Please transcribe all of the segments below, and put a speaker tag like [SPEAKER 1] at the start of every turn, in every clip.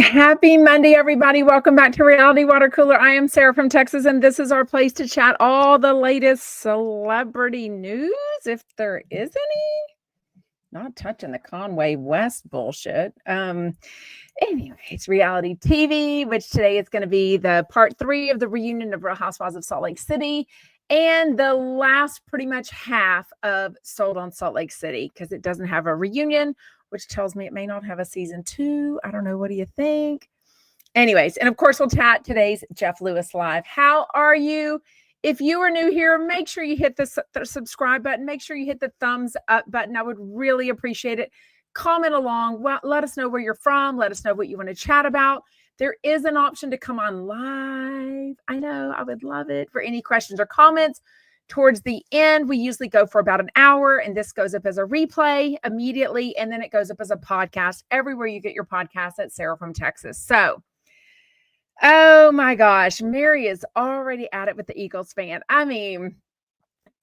[SPEAKER 1] Happy Monday, everybody. Welcome back to Reality Water Cooler. I am Sarah from Texas, and this is our place to chat all the latest celebrity news, if there is any. Not touching the Conway West bullshit. Anyways, reality TV, which today is going to be the part 3 of the reunion of Real Housewives of Salt Lake City, and the last pretty much half of Sold on Salt Lake City, because it doesn't have a reunion, which tells me it may not have a season 2. I don't know. What do you think? Anyways, and of course, we'll chat today's Jeff Lewis Live. How are you? If you are new here, make sure you hit the subscribe button. Make sure you hit the thumbs up button. I would really appreciate it. Comment along. Well, let us know where you're from. Let us know what you want to chat about. There is an option to come on live. I know, I would love it. For any questions or comments towards the end, we usually go for about an hour, and this goes up as a replay immediately, and then it goes up as a podcast everywhere you get your podcast at Sarah from Texas. So, oh my gosh, Mary is already at it with the Eagles fan. I mean,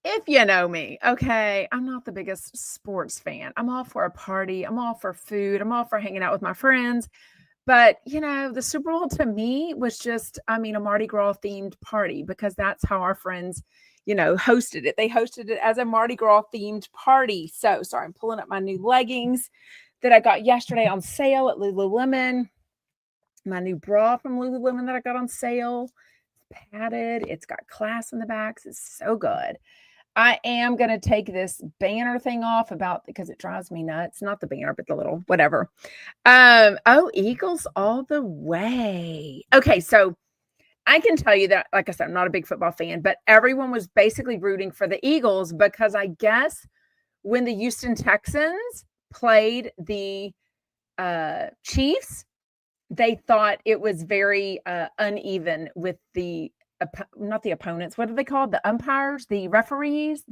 [SPEAKER 1] if you know me, okay, I'm not the biggest sports fan. I'm all for a party. I'm all for food. I'm all for hanging out with my friends. But, you know, the Super Bowl to me was just, a Mardi Gras themed party, because that's how our friends, hosted it. They hosted it as a Mardi Gras themed party. So, sorry, I'm pulling up my new leggings that I got yesterday on sale at Lululemon. My new bra from Lululemon that I got on sale. It's padded. It's got class in the backs. It's so good. I am going to take this banner thing off because it drives me nuts. Not the banner, but the little whatever. Eagles all the way. Okay, so I can tell you that, like I said, I'm not a big football fan, but everyone was basically rooting for the Eagles, because I guess when the Houston Texans played the Chiefs, they thought it was very uneven with not the opponents. What are they called? The umpires, the referees,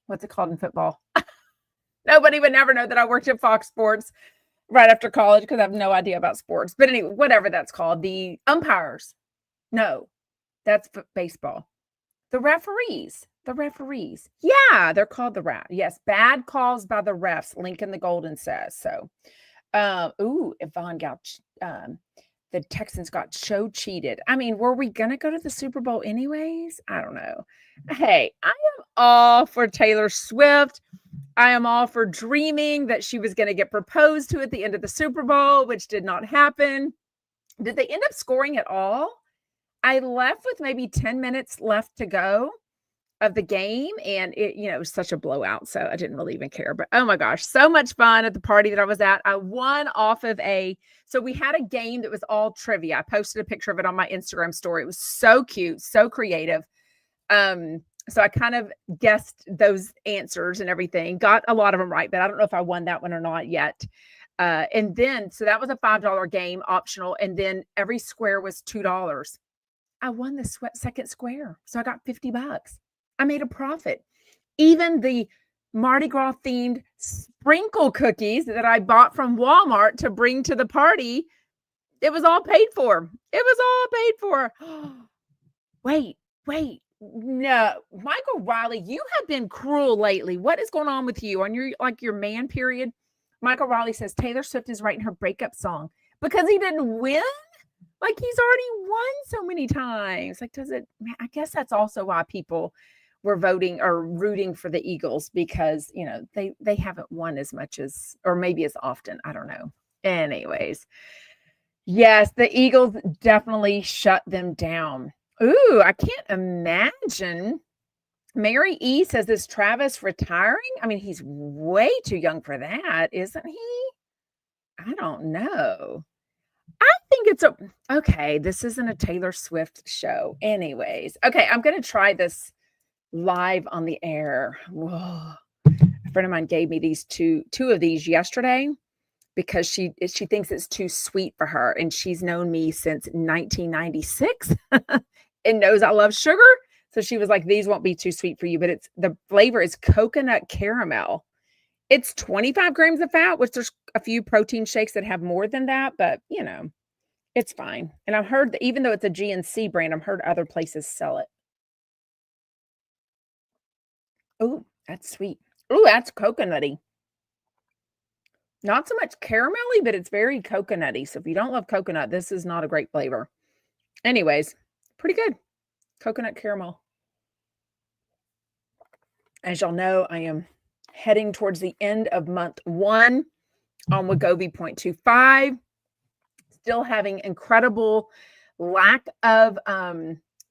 [SPEAKER 1] what's it called in football? Nobody would never know that I worked at Fox Sports right after college, because I have no idea about sports. But anyway, whatever that's called, the umpires. No, that's baseball. The referees. Yeah, they're called the refs. Yes, bad calls by the refs. Lincoln the Golden says so. Yvonne got the Texans got so cheated. I mean, were we going to go to the Super Bowl anyways? I don't know. Hey, I am all for Taylor Swift. I am all for dreaming that she was going to get proposed to at the end of the Super Bowl, which did not happen. Did they end up scoring at all? I left with maybe 10 minutes left to go of the game, and it was such a blowout, so I didn't really even care. But oh my gosh, so much fun at the party that I was at. I won off of so we had a game that was all trivia. I posted a picture of it on my Instagram story. It was so cute, so creative. So I kind of guessed those answers and everything, got a lot of them right, but I don't know if I won that one or not yet. And then, so that was a $5 game, optional, and then every square was $2. I won the second square, so I got $50. I made a profit. Even the Mardi Gras themed sprinkle cookies that I bought from Walmart to bring to the party, it was all paid for. Wait. No, Michael Riley, you have been cruel lately. What is going on with you on your man period? Michael Riley says Taylor Swift is writing her breakup song because he didn't win. Like, he's already won so many times. Like, I guess that's also why people were voting or rooting for the Eagles, because, they haven't won as much as, or maybe as often. I don't know. Anyways. Yes, the Eagles definitely shut them down. Ooh, I can't imagine. Mary E says, is Travis retiring? I mean, he's way too young for that, isn't he? I don't know. I think it's okay. This isn't a Taylor Swift show. Anyways. Okay. I'm going to try this live on the air. Whoa. A friend of mine gave me these two of these yesterday, because she thinks it's too sweet for her. And she's known me since 1996 and knows I love sugar. So she was like, these won't be too sweet for you, but the flavor is coconut caramel. It's 25 grams of fat, which there's a few protein shakes that have more than that, but it's fine. And I've heard that even though it's a GNC brand, I've heard other places sell it. Oh, that's sweet. Oh, that's coconutty. Not so much caramelly, but it's very coconutty. So if you don't love coconut, this is not a great flavor. Anyways, pretty good. Coconut caramel. As y'all know, I am heading towards the end of month 1 on Wegovy 0.25. Still having incredible lack of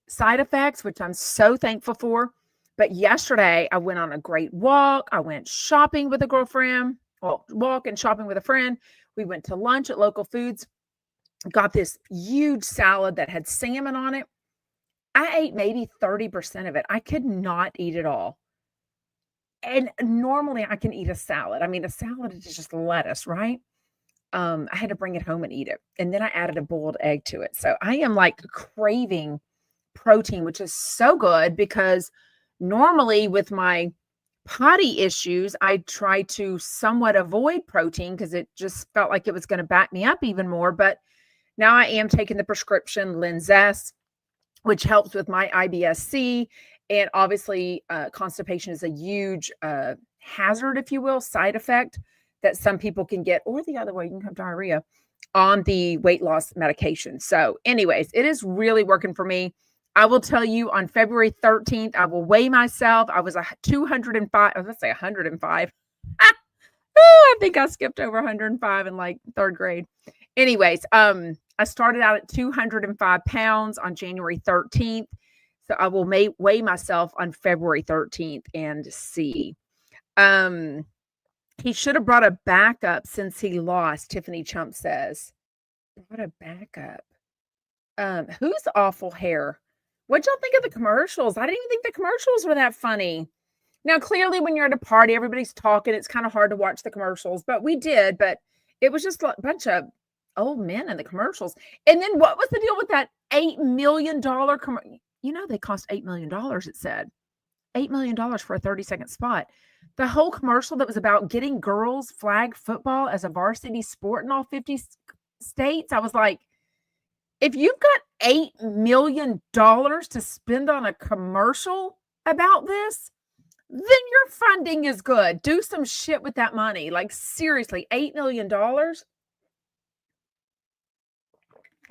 [SPEAKER 1] side effects, which I'm so thankful for. But yesterday, I went on a great walk. I went shopping with a girlfriend. Well, walk and shopping with a friend. We went to lunch at Local Foods. Got this huge salad that had salmon on it. I ate maybe 30% of it. I could not eat it all. And normally I can eat a salad. I mean, a salad is just lettuce, right? I had to bring it home and eat it. And then I added a boiled egg to it. So I am like craving protein, which is so good because normally with my potty issues, I try to somewhat avoid protein because it just felt like it was going to back me up even more. But now I am taking the prescription Linzess, which helps with my IBS-C. And obviously, constipation is a huge hazard, if you will, side effect that some people can get, or the other way, you can have diarrhea on the weight loss medication. So anyways, it is really working for me. I will tell you on February 13th, I will weigh myself. I was 205. I was going to say 105. I think I skipped over 105 in like 3rd grade. Anyways, I started out at 205 pounds on January 13th. So I will weigh myself on February 13th and see. He should have brought a backup since he lost, Tiffany Chump says. Brought a backup. Who's awful hair? What'd y'all think of the commercials? I didn't even think the commercials were that funny. Now, clearly, when you're at a party, everybody's talking. It's kind of hard to watch the commercials, but we did. But it was just a bunch of old men in the commercials. And then what was the deal with that $8 million commercial? You know, they cost $8 million, it said. $8 million for a 30-second spot. The whole commercial that was about getting girls flag football as a varsity sport in all 50 states. I was like, if you've got $8 million to spend on a commercial about this, then your funding is good. Do some shit with that money. Like, seriously, $8 million?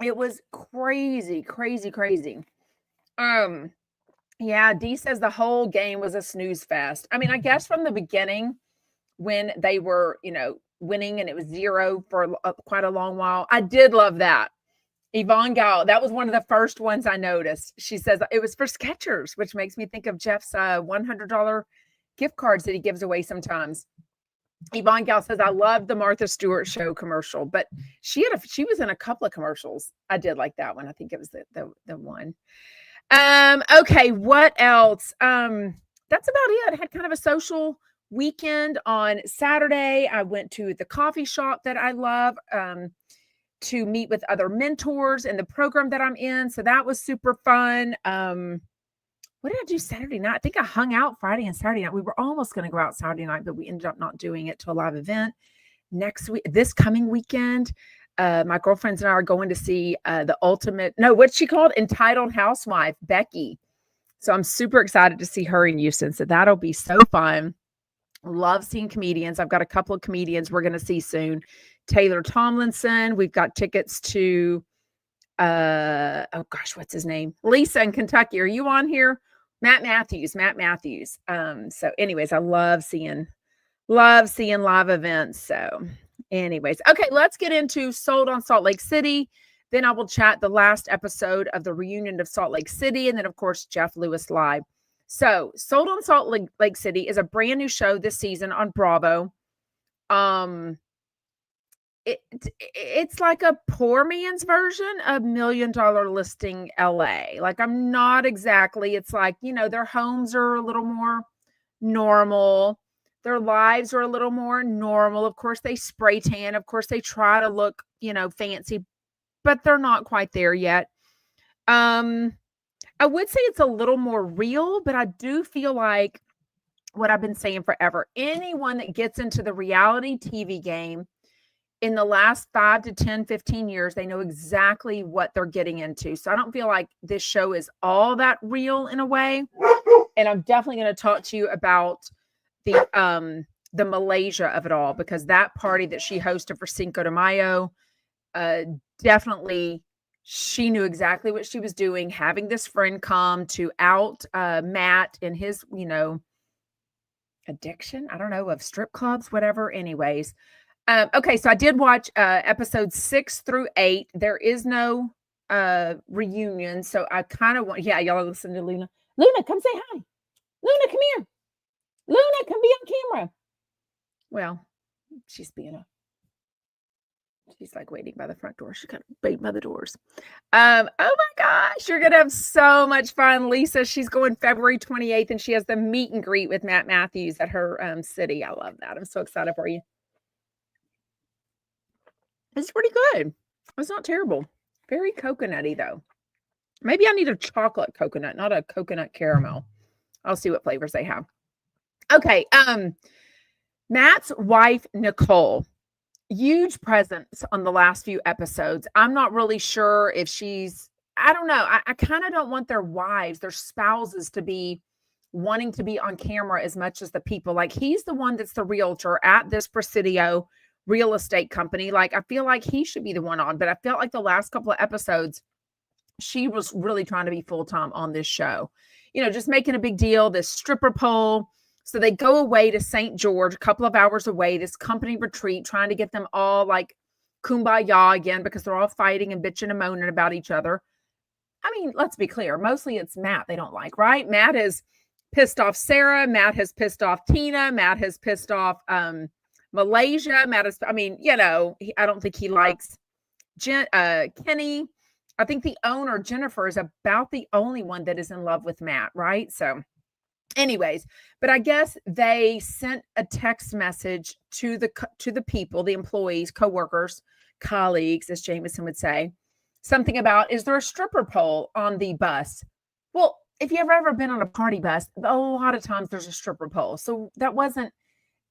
[SPEAKER 1] It was crazy, crazy, crazy. Yeah, Dee says the whole game was a snooze fest. I mean, I guess from the beginning when they were, winning and it was 0 for quite a long while. I did love that. Yvonne Gal, that was one of the first ones I noticed. She says it was for Skechers, which makes me think of Jeff's $100 gift cards that he gives away sometimes. Yvonne Gal says, I loved the Martha Stewart show commercial, but she was in a couple of commercials. I did like that one. I think it was the one. Okay, what else? That's about it. I had kind of a social weekend on Saturday. I went to the coffee shop that I love to meet with other mentors in the program that I'm in. So that was super fun. What did I do Saturday night? I think I hung out Friday and Saturday night. We were almost going to go out Saturday night, but we ended up not doing it to a live event. This coming weekend, my girlfriends and I are going to see what's she called? Entitled Housewife, Becky. So I'm super excited to see her in Houston. So that'll be so fun. Love seeing comedians. I've got a couple of comedians we're going to see soon. Taylor Tomlinson. We've got tickets to, what's his name? Lisa in Kentucky. Are you on here? Matt Matthews. So anyways, I love seeing live events. So anyways, okay, let's get into Sold on Salt Lake City. Then I will chat the last episode of the reunion of Salt Lake City. And then, of course, Jeff Lewis Live. So Sold on Salt Lake City is a brand new show this season on Bravo. It's like a poor man's version of $1 Million Listing LA. Like, I'm not exactly, it's like, their homes are a little more normal. Their lives are a little more normal. Of course, they spray tan. Of course, they try to look, fancy, but they're not quite there yet. I would say it's a little more real, but I do feel like what I've been saying forever, anyone that gets into the reality TV game in the last 5 to 10, 15 years, they know exactly what they're getting into. So I don't feel like this show is all that real in a way. And I'm definitely going to talk to you about the the Malaysia of it all, because that party that she hosted for Cinco de Mayo, definitely she knew exactly what she was doing, having this friend come to out Matt in his, addiction, I don't know, of strip clubs, whatever. Anyways, okay, so I did watch episodes 6 through 8. There is no reunion, so I kind of want, y'all listen to Luna. Luna, come say hi. Luna, come here. Luna, come be on camera. Well, she's like waiting by the front door. She's kind of waiting by the doors. Oh my gosh, you're gonna have so much fun. Lisa, she's going February 28th, and she has the meet and greet with Matt Matthews at her city. I love that. I'm so excited for you. It's pretty good. It's not terrible. Very coconutty though. Maybe I need a chocolate coconut, not a coconut caramel. I'll see what flavors they have. Okay. Matt's wife, Nicole, huge presence on the last few episodes. I'm not really sure if I don't know. I kind of don't want their wives, their spouses to be wanting to be on camera as much as the people. Like, he's the one that's the realtor at this Presidio real estate company. Like, I feel like he should be the one on, but I felt like the last couple of episodes, she was really trying to be full-time on this show, just making a big deal, this stripper pole. So they go away to St. George, a couple of hours away, this company retreat, trying to get them all like kumbaya again, because they're all fighting and bitching and moaning about each other. I mean, let's be clear. Mostly it's Matt they don't like, right? Matt has pissed off Sarah. Matt has pissed off Tina. Matt has pissed off Malaysia. Matt is, I don't think he likes Kenny. I think the owner, Jennifer, is about the only one that is in love with Matt, right? So anyways, but I guess they sent a text message to the people, the employees, coworkers, colleagues, as Jameson would say, something about, is there a stripper pole on the bus? Well, if you've ever been on a party bus, a lot of times there's a stripper pole. So that wasn't,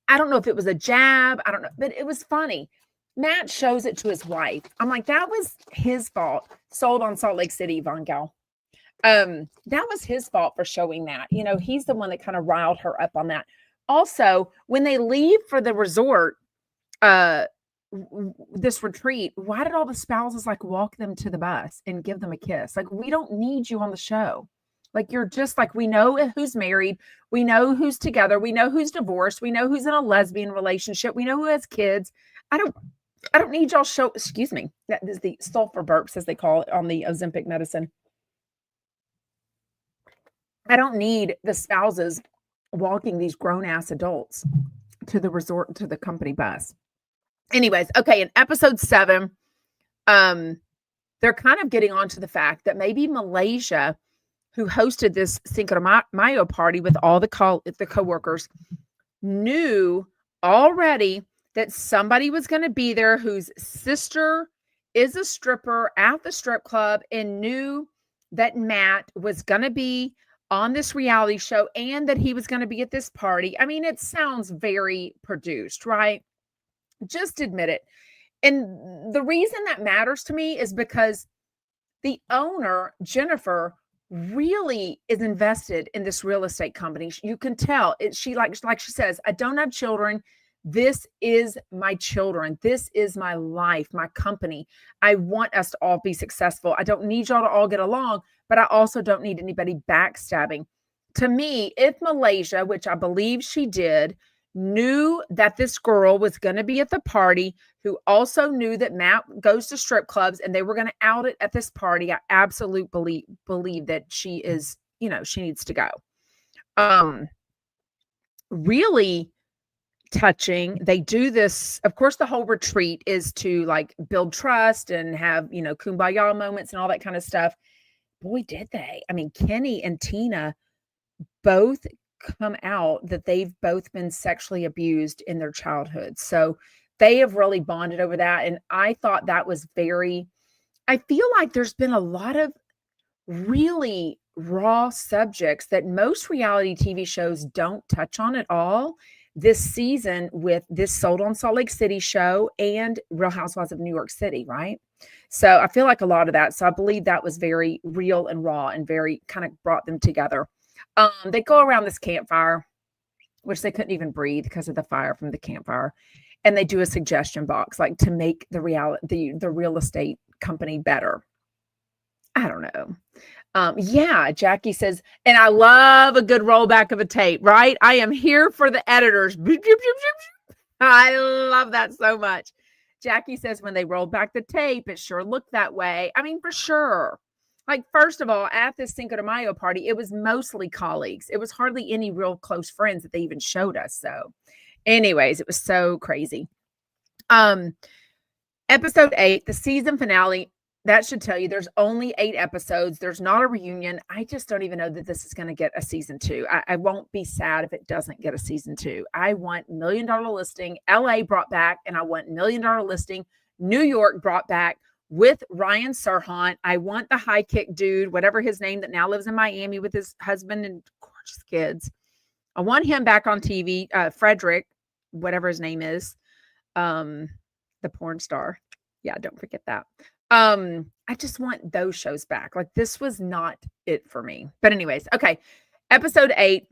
[SPEAKER 1] I don't know if it was a jab, I don't know, but it was funny. Matt shows it to his wife. I'm like, that was his fault. Sold on Salt Lake City, Von Gal. That was his fault for showing that. He's the one that kind of riled her up on that. Also, when they leave for the resort, this retreat, why did all the spouses like walk them to the bus and give them a kiss? Like, we don't need you on the show. Like, you're just like, we know who's married. We know who's together. We know who's divorced. We know who's in a lesbian relationship. We know who has kids. I don't need y'all show, excuse me. That is the sulfur burps, as they call it on the Ozempic medicine. I don't need the spouses walking these grown-ass adults to the resort, to the company bus. Anyways, okay, in episode 7, they're kind of getting onto the fact that maybe Malaysia, who hosted this Cinco de Mayo party with all the coworkers, knew already that somebody was going to be there whose sister is a stripper at the strip club, and knew that Matt was going to be on this reality show and that he was going to be at this party. I mean, it sounds very produced, right? Just admit it. And the reason that matters to me is because the owner, Jennifer, really is invested in this real estate company. You can tell she like she says, I don't have children. This is my children. This is my life, my company. I want us to all be successful. I don't need y'all to all get along, but I also don't need anybody backstabbing. To me, if Malaysia, which I believe she did, knew that this girl was going to be at the party, who also knew that Matt goes to strip clubs and they were going to out it at this party, I absolutely believe that she is, she needs to go. Really touching. They do this, of course, the whole retreat is to like build trust and have, kumbaya moments and all that kind of stuff. Boy, did they. I mean, Kenny and Tina both come out that they've both been sexually abused in their childhood. So they have really bonded over that. And I thought that was I feel like there's been a lot of really raw subjects that most reality TV shows don't touch on at all this season, with this Sold on Salt Lake City show and Real Housewives of New York City, right? So I feel like a lot of that. So I believe that was very real and raw and very kind of brought them together. They go around this campfire. which they couldn't even breathe because of the fire from the campfire. And they do a suggestion box, like to make the real estate company better. I don't know. Yeah, Jackie says, and I love a good rollback of a tape, right? I am here for the editors. I love that so much. Jackie says, when they rolled back the tape, it sure looked that way. I mean, for sure. Like, first of all, at this Cinco de Mayo party, it was mostly colleagues. It was hardly any real close friends that they even showed us. So anyways, it was so crazy. Episode 8, the season finale. That should tell you there's only 8 episodes. There's not a reunion. I just don't even know that this is going to get a season 2. I won't be sad if it doesn't get a season 2. I want $1 Million Listing. LA brought back, and I want $1 Million Listing. New York brought back with Ryan Serhant. I want the high kick dude, whatever his name, that now lives in Miami with his husband and gorgeous kids. I want him back on TV. Frederick, whatever his name is, the porn star. Yeah, don't forget that. I just want those shows back. Like, this was not it for me. But anyways, okay. Episode 8,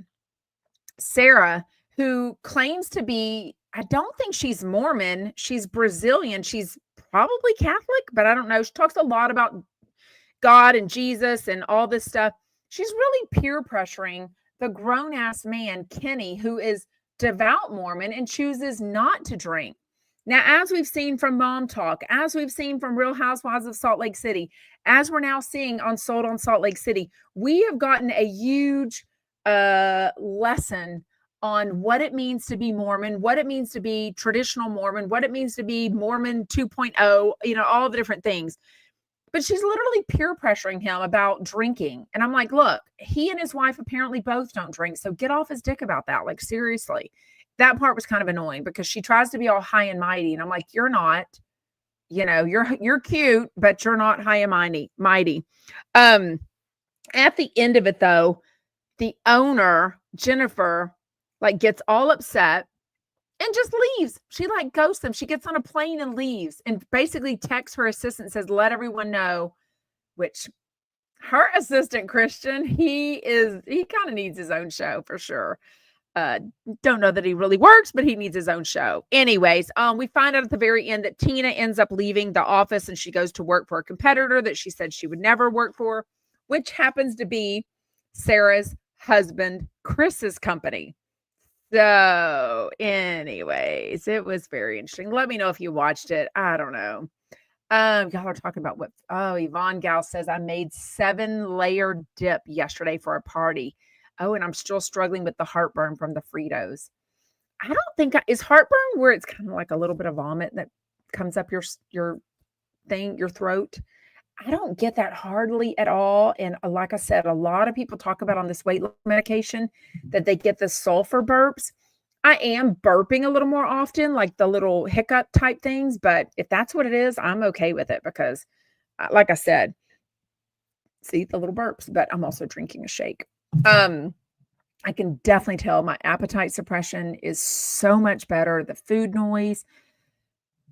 [SPEAKER 1] Sarah, who claims to be, I don't think she's Mormon. She's Brazilian. She's probably Catholic, but I don't know. She talks a lot about God and Jesus and all this stuff. She's really peer pressuring the grown-ass man, Kenny, who is devout Mormon and chooses not to drink. Now, as we've seen from Mom Talk, as we've seen from Real Housewives of Salt Lake City, as we're now seeing on Sold on Salt Lake City, we have gotten a huge lesson on what it means to be Mormon, what it means to be traditional Mormon, what it means to be Mormon 2.0, all the different things. But she's literally peer pressuring him about drinking. And I'm like, look, he and his wife apparently both don't drink. So get off his dick about that. Like, seriously. That part was kind of annoying because she tries to be all high and mighty. And I'm like, you're not, you're cute, but you're not high and mighty. At the end of it though, the owner, Jennifer, gets all upset and just leaves. She ghosts them. She gets on a plane and leaves and basically texts her assistant, says, let everyone know, which her assistant, Christian, he kind of needs his own show for sure. Don't know that he really works, but he needs his own show. Anyways, we find out at the very end that Tina ends up leaving the office and she goes to work for a competitor that she said she would never work for, which happens to be Sarah's husband, Chris's company. So anyways, it was very interesting. Let me know if you watched it. I don't know. Y'all are talking about Yvonne Gal says, I made 7-layer dip yesterday for a party. Oh, and I'm still struggling with the heartburn from the Fritos. I don't think is heartburn where it's kind of like a little bit of vomit that comes up your throat. I don't get that hardly at all. And like I said, a lot of people talk about on this weight loss medication that they get the sulfur burps. I am burping a little more often, like the little hiccup type things. But if that's what it is, I'm okay with it because, like I said, see the little burps, but I'm also drinking a shake. I can definitely tell my appetite suppression is so much better. The food noise,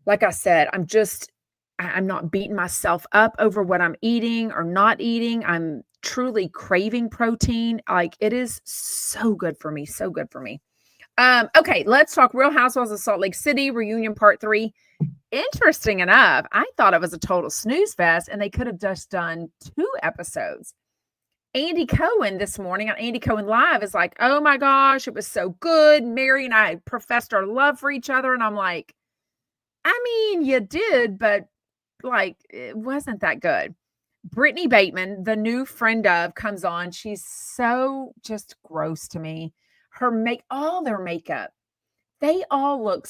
[SPEAKER 1] like I said, I'm not beating myself up over what I'm eating or not eating. I'm truly craving protein. Like, it is so good for me. So good for me. Okay, let's talk Real Housewives of Salt Lake City reunion part 3. Interesting enough, I thought it was a total snooze fest and they could have just done 2 episodes. Andy Cohen this morning on Andy Cohen Live is like, oh my gosh, it was so good. Mary and I professed our love for each other. And I'm like, I mean, you did, but it wasn't that good. Brittany Bateman, the new friend of, comes on. She's so just gross to me. All their makeup, they all look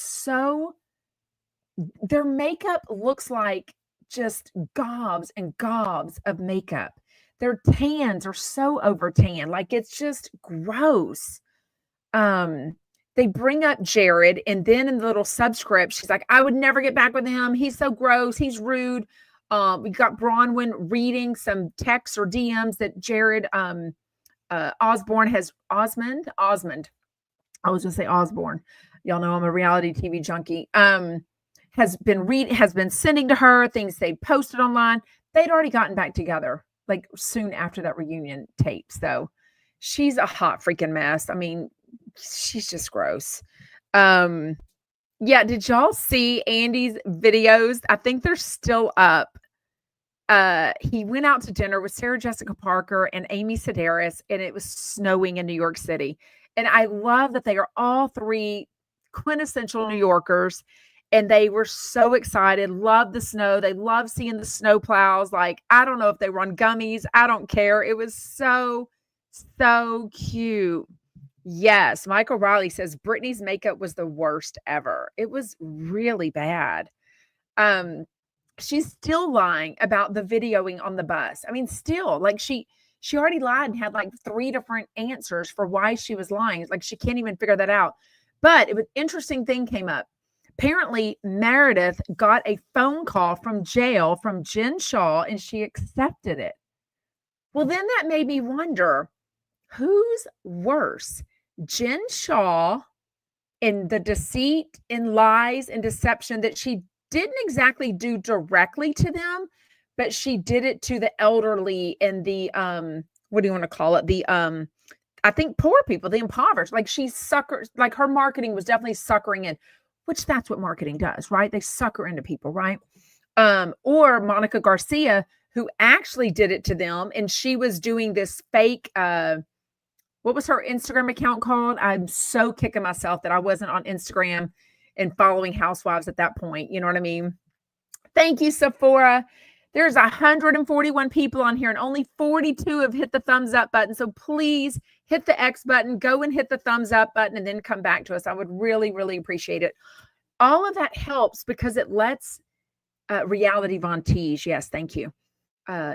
[SPEAKER 1] their makeup looks like just gobs and gobs of makeup. Their tans are so over tan. It's just gross. They bring up Jared, and then in the little subscript, she's like, I would never get back with him. He's so gross. He's rude. We got Bronwyn reading some texts or DMs that Jared Osborne has Osmond. I was going to say Osborne. Y'all know I'm a reality TV junkie. Has been sending to her things they posted online. They'd already gotten back together soon after that reunion tape. So she's a hot freaking mess. I mean, she's just gross. Yeah, did y'all see Andy's videos? I think they're still up. He went out to dinner with Sarah Jessica Parker and Amy Sedaris, and it was snowing in New York City. And I love that they are all three quintessential New Yorkers, and they were so excited, love the snow. They love seeing the snow plows. Like, I don't know if they were on gummies. I don't care. It was so cute. Yes, Michael Riley says Britney's makeup was the worst ever. It was really bad. She's still lying about the videoing on the bus. I mean, still, like she already lied and had like 3 different answers for why she was lying. It's like she can't even figure that out. But it was interesting thing came up. Apparently, Meredith got a phone call from jail from Jen Shaw and she accepted it. Well, then that made me wonder, who's worse? Jen Shaw and the deceit and lies and deception that she didn't exactly do directly to them, but she did it to the elderly and the what do you want to call it? The I think poor people, the impoverished. Like she suckers, like her marketing was definitely suckering in, which that's what marketing does, right? They sucker into people, right? Or Monica Garcia, who actually did it to them, and she was doing this fake what was her Instagram account called? I'm so kicking myself that I wasn't on Instagram and following Housewives at that point. You know what I mean? Thank you, Sephora. There's 141 people on here and only 42 have hit the thumbs up button. So please hit the X button, go and hit the thumbs up button, and then come back to us. I would really, really appreciate it. All of that helps because it lets Reality Von Tees. Yes, thank you.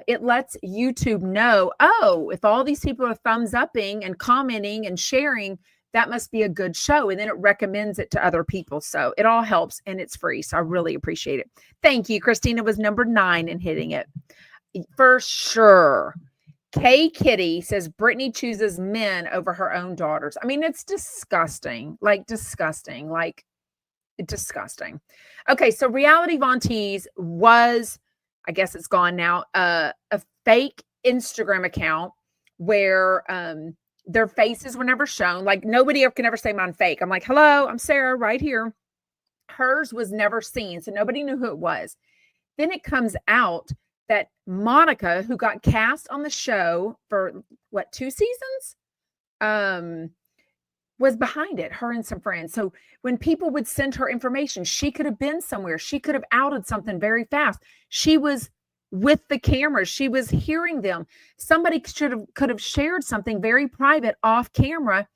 [SPEAKER 1] It lets YouTube know, oh, if all these people are thumbs upping and commenting and sharing, that must be a good show. And then it recommends it to other people. So it all helps and it's free. So I really appreciate it. Thank you. Christina was number 9 in hitting it. For sure. Kay Kitty says Britney chooses men over her own daughters. I mean, it's disgusting. Like disgusting. Like disgusting. Okay, so Reality Von Tees was, I guess it's gone now, a fake Instagram account where their faces were never shown. Like nobody can ever say mine fake. I'm like, hello, I'm Sarah right here. Hers was never seen. So nobody knew who it was. Then it comes out that Monica, who got cast on the show for 2 seasons, was behind it, her and some friends. So when people would send her information, she could have been somewhere. She could have outed something very fast. She was with the cameras. She was hearing them. Somebody could have shared something very private off camera,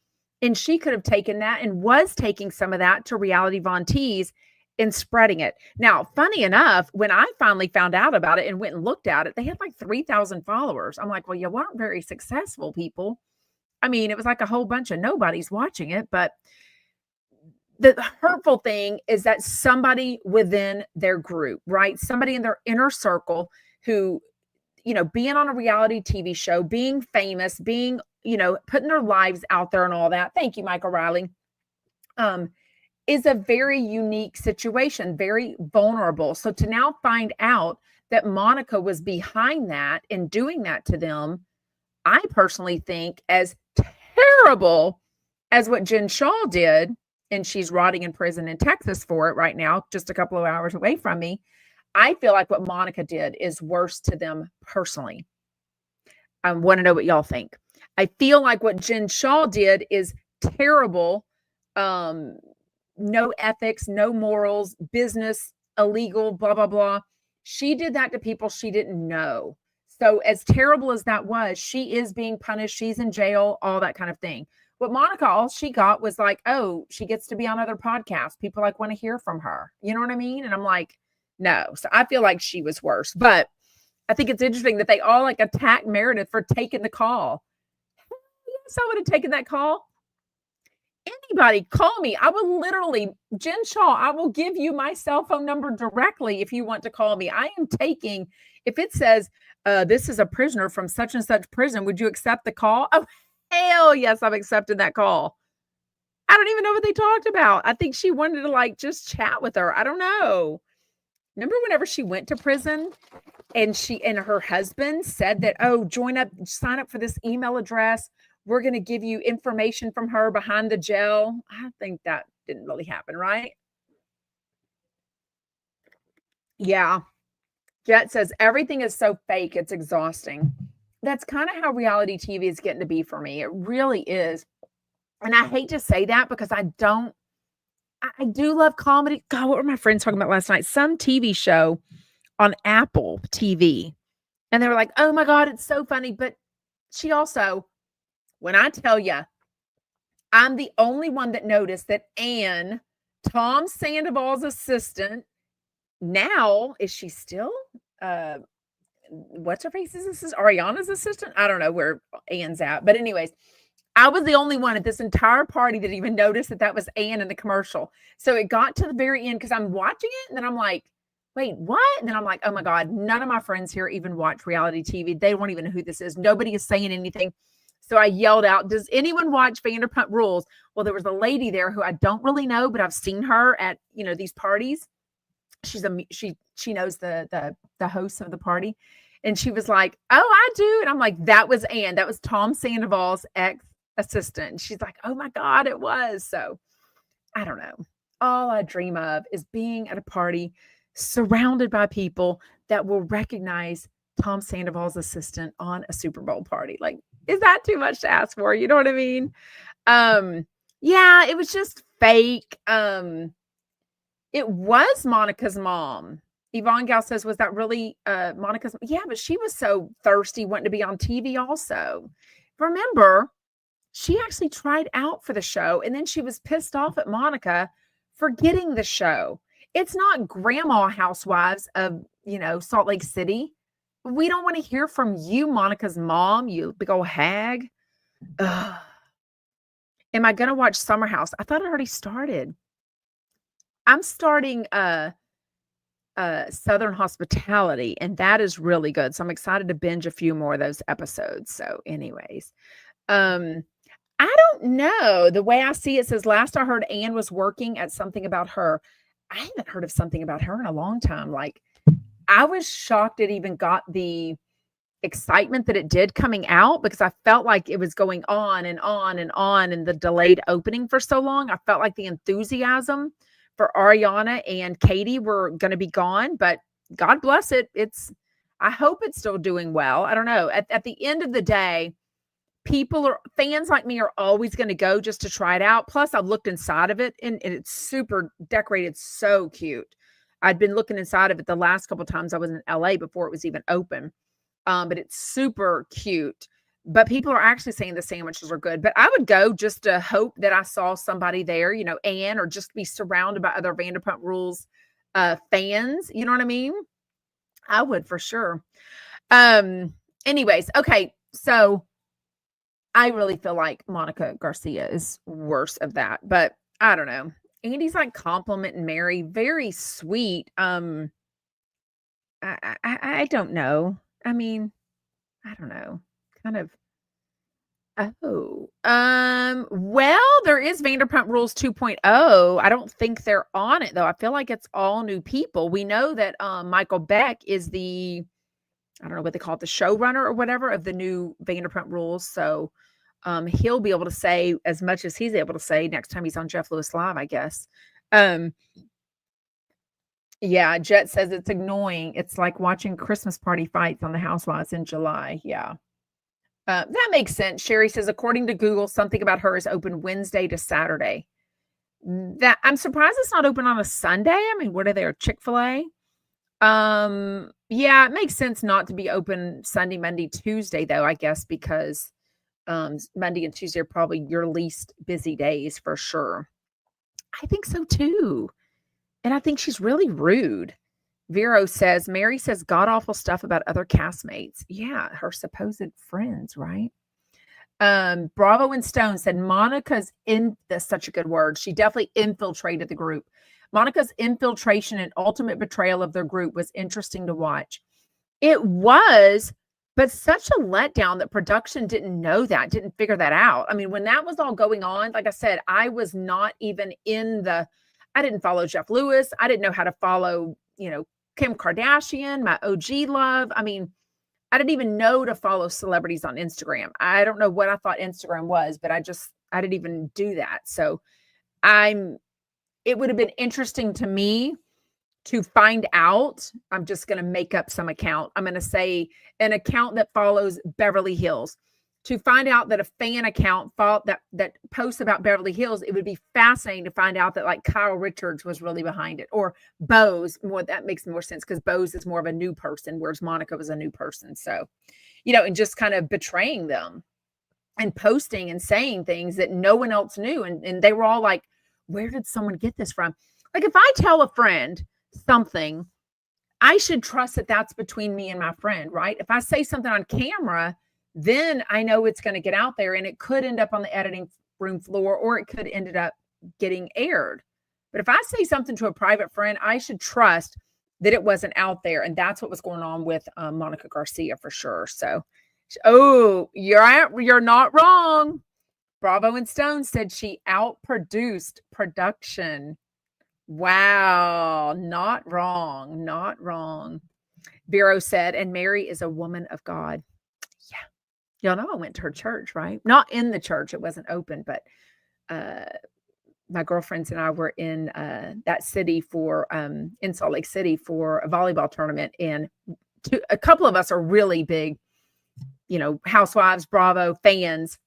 [SPEAKER 1] and she could have taken that and was taking some of that to Reality Von Tees and spreading it. Now, funny enough, when I finally found out about it and went and looked at it, they had like 3,000 followers. I'm like, well, you weren't very successful, people. I mean, it was like a whole bunch of nobody's watching it, but the hurtful thing is that somebody within their group, right? Somebody in their inner circle who, being on a reality TV show, being famous, being, putting their lives out there and all that. Thank you, Michael Riley. Is a very unique situation, very vulnerable. So to now find out that Monica was behind that and doing that to them, I personally think as terrible as what Jen Shaw did, and she's rotting in prison in Texas for it right now, just a couple of hours away from me. I feel like what Monica did is worse to them personally. I want to know what y'all think. I feel like what Jen Shaw did is terrible. No ethics, no morals, business, illegal, blah, blah, blah. She did that to people she didn't know. So as terrible as that was, she is being punished. She's in jail, all that kind of thing. What Monica, all she got was like, oh, she gets to be on other podcasts. People like want to hear from her. You know what I mean? And I'm like, no. So I feel like she was worse. But I think it's interesting that they all like attacked Meredith for taking the call. Yes, I would have taken that call. Anybody call me. I will literally, Jen Shaw, I will give you my cell phone number directly if you want to call me. I am taking, if it says, this is a prisoner from such and such prison, would you accept the call? Oh, hell yes, I've accepted that call. I don't even know what they talked about. I think she wanted to like just chat with her. I don't know. Remember whenever she went to prison and she and her husband said that, oh, sign up for this email address we're going to give you information from her behind the gel. I think that didn't really happen, right? Yeah. Jet says everything is so fake. It's exhausting. That's kind of how reality TV is getting to be for me. It really is. And I hate to say that because I do love comedy. God, what were my friends talking about last night? Some TV show on Apple TV. And they were like, oh my God, it's so funny. But she also, when I tell you, I'm the only one that noticed that Anne, Tom Sandoval's assistant, now, is she still, what's her face? Is this Ariana's assistant? I don't know where Anne's at. But anyways, I was the only one at this entire party that even noticed that was Anne in the commercial. So it got to the very end because I'm watching it and then I'm like, wait, what? And then I'm like, oh my God, none of my friends here even watch reality TV. They won't even know who this is. Nobody is saying anything. So I yelled out, does anyone watch Vanderpump Rules? Well, there was a lady there who I don't really know, but I've seen her at, these parties. She knows the host of the party. And she was like, oh, I do. And I'm like, that was Anne. That was Tom Sandoval's ex-assistant. And she's like, oh my God, it was. So I don't know. All I dream of is being at a party surrounded by people that will recognize Tom Sandoval's assistant on a Super Bowl party. Like, is that too much to ask for? You know what I mean? Yeah, it was just fake. It was Monica's mom. Yvonne Gal says, was that really Monica's? Yeah, but she was so thirsty wanting to be on TV also. Remember, she actually tried out for the show and then she was pissed off at Monica for getting the show. It's not Grandma Housewives of, Salt Lake City. We don't want to hear from you, Monica's mom, you big old hag. Ugh. Am I going to watch Summer House? I thought it already started. I'm starting Southern Hospitality, and that is really good. So I'm excited to binge a few more of those episodes. So anyways, I don't know. The way I see it says, last I heard Anne was working at something about her. I haven't heard of something about her in a long time. Like, I was shocked it even got the excitement that it did coming out because I felt like it was going on and on and on and the delayed opening for so long. I felt like the enthusiasm for Ariana and Katie were going to be gone, but God bless it. I hope it's still doing well. I don't know. At the end of the day, fans like me are always going to go just to try it out. Plus I've looked inside of it and it's super decorated. So cute. I'd been looking inside of it the last couple of times I was in LA before it was even open. But it's super cute. But people are actually saying the sandwiches are good. But I would go just to hope that I saw somebody there, Anne, or just be surrounded by other Vanderpump Rules fans. You know what I mean? I would for sure. Anyways, okay. So I really feel like Monica Garcia is worse of that. But I don't know. Andy's like complimenting Mary. Very sweet. I don't know. I mean, I don't know. Kind of. Well, there is Vanderpump Rules 2.0. I don't think they're on it though. I feel like it's all new people. We know that Michael Beck is I don't know what they call it, the showrunner or whatever of the new Vanderpump Rules. So he'll be able to say as much as he's able to say next time he's on Jeff Lewis Live, I guess. Yeah, Jet says it's annoying. It's like watching Christmas party fights on the Housewives in July. Yeah. That makes sense. Sherry says, according to Google, something about her is open Wednesday to Saturday. That I'm surprised it's not open on a Sunday. I mean, what are they, Chick-fil-A? Yeah, it makes sense not to be open Sunday, Monday, Tuesday, though, I guess, because Monday and Tuesday are probably your least busy days for sure. I think so too. And I think she's really rude. Vero says, Mary says god-awful stuff about other castmates. Yeah, her supposed friends, right? Bravo and Stone said, Monica's that's such a good word. She definitely infiltrated the group. Monica's infiltration and ultimate betrayal of their group was interesting to watch. It was, but such a letdown that production didn't figure that out. I mean, when that was all going on, like I said, I was not even I didn't follow Jeff Lewis. I didn't know how to follow, Kim Kardashian, my OG love. I mean, I didn't even know to follow celebrities on Instagram. I don't know what I thought Instagram was, but I didn't even do that. So it would have been interesting to me to find out. I'm just going to make up some account. I'm going to say an account that follows Beverly Hills, to find out that a fan account that posts about Beverly Hills. It would be fascinating to find out that like Kyle Richards was really behind it, or Bose. More, that makes more sense because Bose is more of a new person, whereas Monica was a new person. So, and just kind of betraying them and posting and saying things that no one else knew. And they were all like, where did someone get this from? Like, if I tell a friend something, I should trust that that's between me and my friend, right? If I say something on camera, then I know it's going to get out there and it could end up on the editing room floor, or it could ended up getting aired. But if I say something to a private friend, I should trust that it wasn't out there. And that's what was going on with Monica Garcia for sure. So, you're not wrong. Bravo and Stone said she outproduced production. Wow. Not wrong. Not wrong. Vero said, and Mary is a woman of God. Yeah. Y'all know I went to her church, right? Not in the church. It wasn't open, but my girlfriends and I were in that city in Salt Lake City for a volleyball tournament. And a couple of us are really big, Housewives, Bravo fans.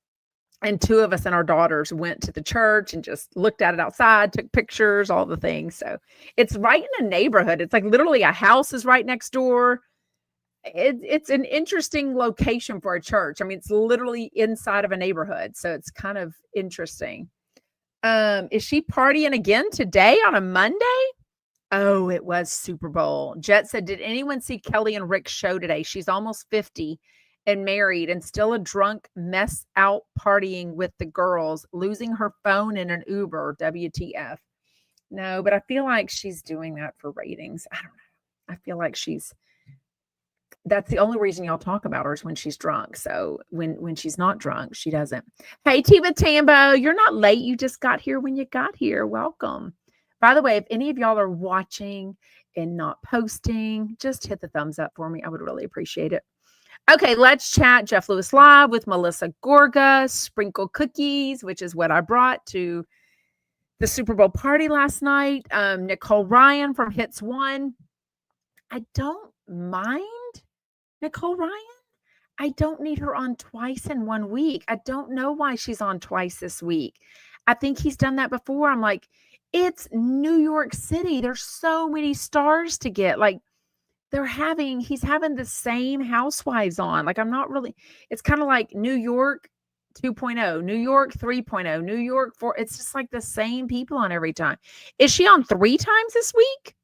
[SPEAKER 1] And two of us and our daughters went to the church and just looked at it outside, took pictures, all the things. So it's right in a neighborhood. It's like literally a house is right next door. It's an interesting location for a church. I mean, it's literally inside of a neighborhood. So it's kind of interesting. Is she partying again today on a Monday? Oh, it was Super Bowl. Jet said, did anyone see Kelly and Rick's show today? She's almost 50. And married and still a drunk mess out partying with the girls, losing her phone in an Uber. WTF. No, but I feel like she's doing that for ratings. I don't know. I feel like that's the only reason y'all talk about her is when she's drunk. So when she's not drunk, she doesn't. Hey, Tiva Tambo, you're not late. You just got here when you got here. Welcome. By the way, if any of y'all are watching and not posting, just hit the thumbs up for me. I would really appreciate it. Okay, let's chat Jeff Lewis Live with Melissa Gorga, sprinkle cookies, which is what I brought to the Super Bowl party last night. Nicole Ryan from Hits One. I don't mind Nicole Ryan. I don't need her on twice in 1 week. I don't know why she's on twice this week. I think he's done that before. I'm like, it's New York City. There's so many stars to get. Like, he's having the same housewives on. Like, it's kind of like New York 2.0, New York 3.0, New York 4. It's just like the same people on every time. Is she on 3 times this week?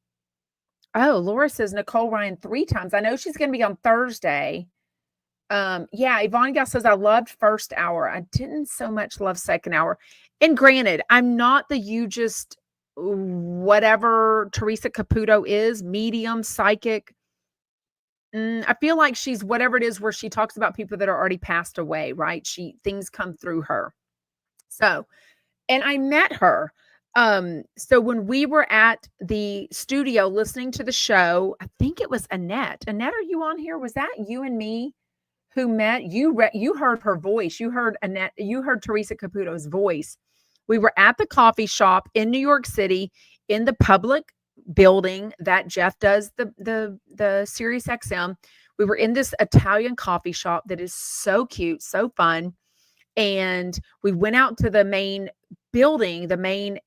[SPEAKER 1] Oh, Laura says Nicole Ryan 3 times. I know she's going to be on Thursday. Yeah, Yvonne Gal says, I loved first hour. I didn't so much love second hour. And granted, I'm not the hugest whatever Theresa Caputo is, medium, psychic. I feel like she's whatever it is where she talks about people that are already passed away, right? Things come through her. So, and I met her. So when we were at the studio listening to the show, I think it was Annette. Annette, are you on here? Was that you and me who met? You heard her voice. You heard Annette. You heard Theresa Caputo's voice. We were at the coffee shop in New York City in the public building that Jeff does the Sirius XM. We were in this Italian coffee shop that is so cute, so fun. And we went out to the main building, the main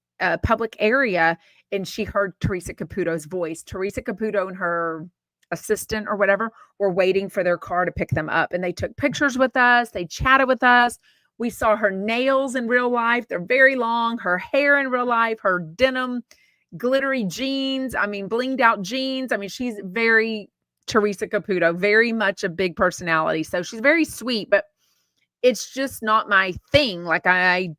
[SPEAKER 1] public area, and she heard Theresa Caputo's voice. Theresa Caputo and her assistant or whatever were waiting for their car to pick them up. And they took pictures with us. They chatted with us. We saw her nails in real life. They're very long. Her hair in real life, her denim, glittery jeans. I mean, blinged out jeans. I mean, she's very Theresa Caputo, very much a big personality. So she's very sweet, but it's just not my thing. Like I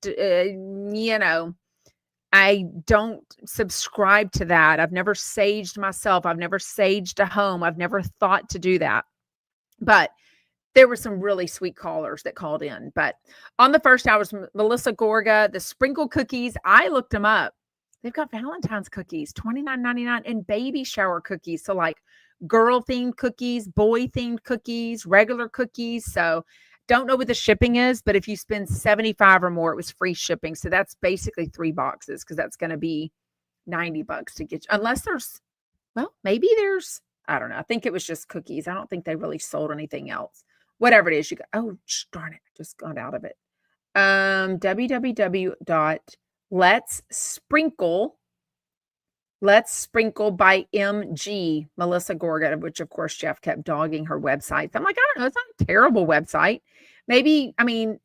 [SPEAKER 1] don't subscribe to that. I've never saged myself. I've never saged a home. I've never thought to do that. But there were some really sweet callers that called in. But on the first hour was Melissa Gorga, the sprinkle cookies. I looked them up. They've got Valentine's cookies, $29.99, and baby shower cookies. So like girl themed cookies, boy themed cookies, regular cookies. So don't know what the shipping is, but if you spend 75 or more, it was free shipping. So that's basically 3 boxes because that's going to be $90 to get you, unless there's, well, maybe there's, I don't know. I think it was just cookies. I don't think they really sold anything else. Whatever it is, you got, oh, darn it. I just got out of it. Let's Sprinkle by MG, Melissa Gorga, which of course Jeff kept dogging her website. I'm like, I don't know, it's not a terrible website. Maybe, I mean,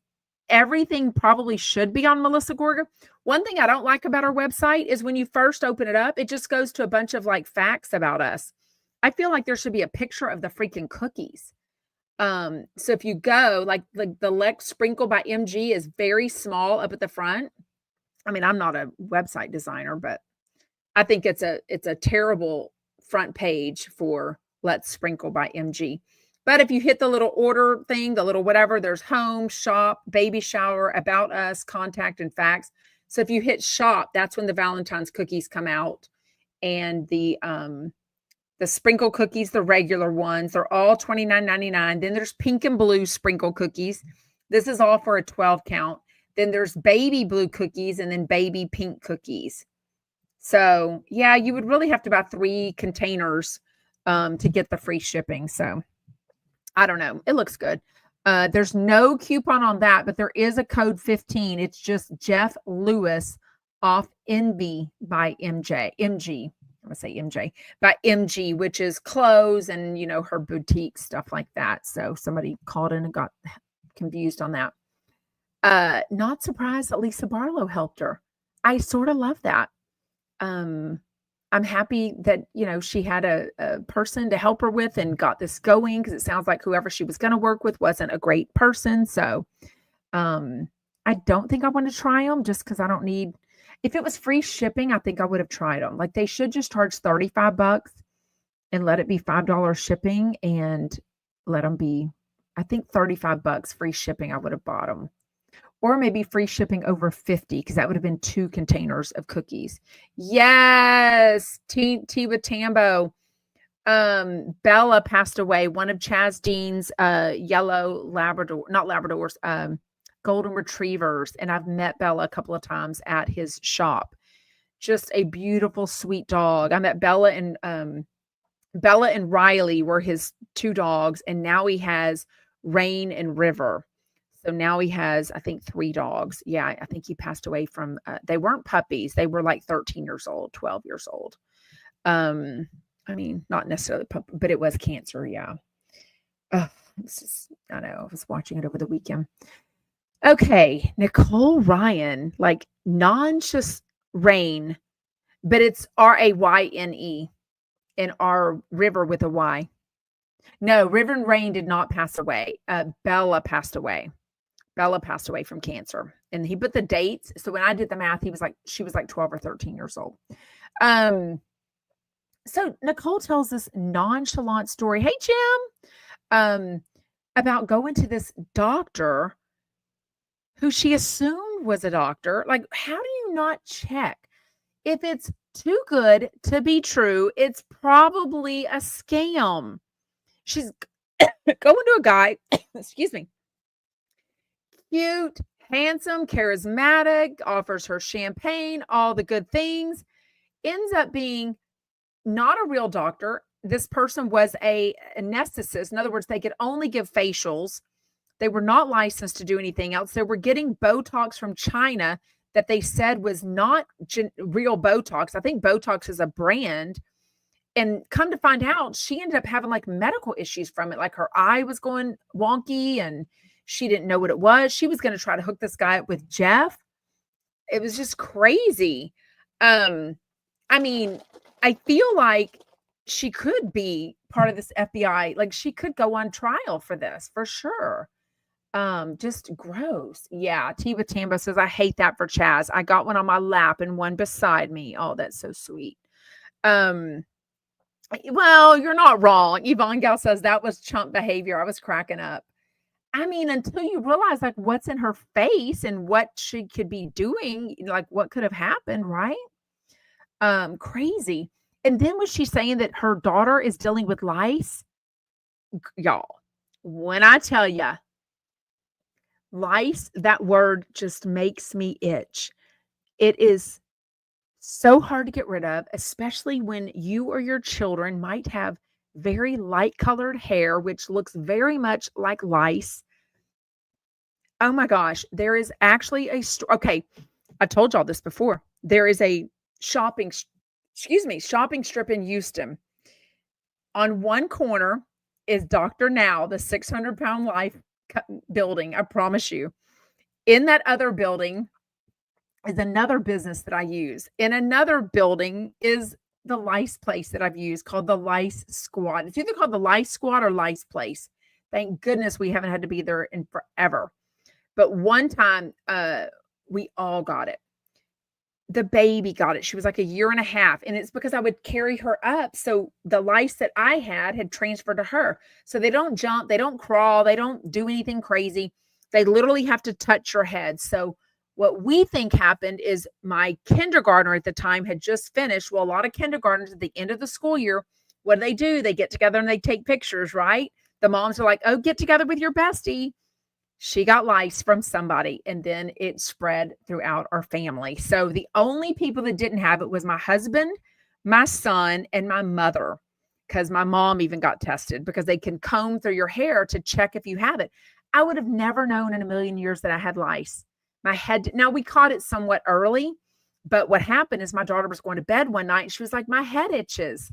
[SPEAKER 1] everything probably should be on Melissa Gorga. One thing I don't like about our website is when you first open it up, it just goes to a bunch of like facts about us. I feel like there should be a picture of the freaking cookies. So if you go, like the Let's Sprinkle by MG is very small up at the front. I mean, I'm not a website designer, but I think it's a terrible front page for Let's Sprinkle by MG. But if you hit the little order thing, the little whatever, there's home, shop, baby shower, about us, contact, and facts. So if you hit shop, that's when the Valentine's cookies come out. And the sprinkle cookies, the regular ones, they're all $29.99. Then there's pink and blue sprinkle cookies. This is all for a 12 count. Then there's baby blue cookies and then baby pink cookies. So yeah, you would really have to buy 3 containers to get the free shipping. So I don't know. It looks good. There's no coupon on that, but there is a code 15. It's just Jeff Lewis off Envy by MG. I'm going to say MJ by MG, which is clothes and, you know, her boutique stuff like that. So somebody called in and got confused on that. Not surprised that Lisa Barlow helped her. I sort of love that. I'm happy that, you know, she had a person to help her with and got this going, because it sounds like whoever she was going to work with wasn't a great person. So I don't think I want to try them just because I don't need, if it was free shipping, I think I would have tried them. Like they should just charge $35 and let it be $5 shipping and let them be, I think $35 free shipping. I would have bought them. Or maybe free shipping over 50, because that would have been 2 containers of cookies. Yes, T with Tambo. Bella passed away. One of Chaz Dean's yellow Labrador, not Labradors, golden retrievers. And I've met Bella a couple of times at his shop. Just a beautiful, sweet dog. I met Bella and Riley were his 2 dogs, and now he has Rain and River. So now he has, I think, 3 dogs. Yeah, I think he passed away from, they weren't puppies. They were like 13 years old, 12 years old. I mean, not necessarily puppy, but it was cancer. Yeah. I know. I was watching it over the weekend. Okay. Nicole Ryan, like non-just Rain, but it's Rayne and our River with a Y. No, River and Rain did not pass away. Bella passed away. Bella passed away from cancer, and he put the dates. So when I did the math, she was like 12 or 13 years old. So Nicole tells this nonchalant story. Hey, Jim, about going to this doctor who she assumed was a doctor. Like, how do you not check? If it's too good to be true, it's probably a scam. She's going to a guy, excuse me, cute, handsome, charismatic, offers her champagne, all the good things, ends up being not a real doctor. This person was a anesthetist. In other words, they could only give facials. They were not licensed to do anything else. They were getting Botox from China that they said was not real Botox. I think Botox is a brand. And come to find out, she ended up having like medical issues from it. Like her eye was going wonky and she didn't know what it was. She was going to try to hook this guy up with Jeff. It was just crazy. I mean, I feel like she could be part of this FBI. Like she could go on trial for this for sure. Just gross. Yeah. T with Tambo says, I hate that for Chaz. I got one on my lap and one beside me. Oh, that's so sweet. Well, you're not wrong. Yvonne Gal says that was chump behavior. I was cracking up. I mean, until you realize like what's in her face and what she could be doing, like what could have happened, right? Crazy. And then was she saying that her daughter is dealing with lice? Y'all, when I tell you, lice, that word just makes me itch. It is so hard to get rid of, especially when you or your children might have very light colored hair, which looks very much like lice. Oh my gosh, there is actually a store. Okay, I told y'all this before. There is a shopping strip in Houston. On one corner is Dr. Now, the 600-pound life building. I promise you. In that other building is another business that I use. In another building is the lice place that I've used called the Lice Squad. It's either called the Lice Squad or Lice Place. Thank goodness we haven't had to be there in forever. But one time, we all got it. The baby got it. She was like a year and a half. And it's because I would carry her up. So the lice that I had transferred to her. So they don't jump, they don't crawl, they don't do anything crazy. They literally have to touch your head. So what we think happened is my kindergartner at the time had just finished. Well, a lot of kindergartners at the end of the school year, what do? They get together and they take pictures, right? The moms are like, oh, get together with your bestie. She got lice from somebody, and then it spread throughout our family. So the only people that didn't have it was my husband, my son, and my mother, because my mom even got tested because they can comb through your hair to check if you have it. I would have never known in a million years that I had lice. My head, now we caught it somewhat early, but what happened is my daughter was going to bed one night and she was like, my head itches.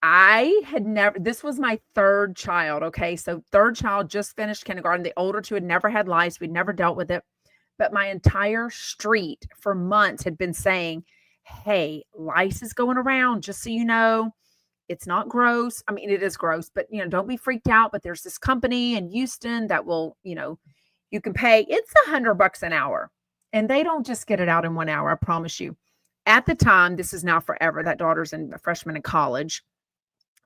[SPEAKER 1] I had never, this was my third child. Okay. So third child just finished kindergarten. The older two had never had lice. We'd never dealt with it. But my entire street for months had been saying, hey, lice is going around. Just so you know, it's not gross. I mean, it is gross, but don't be freaked out. But there's this company in Houston that will, you can pay, it's $100 an hour. And they don't just get it out in 1 hour. I promise you. At the time, this is now forever. That daughter's a freshman in college.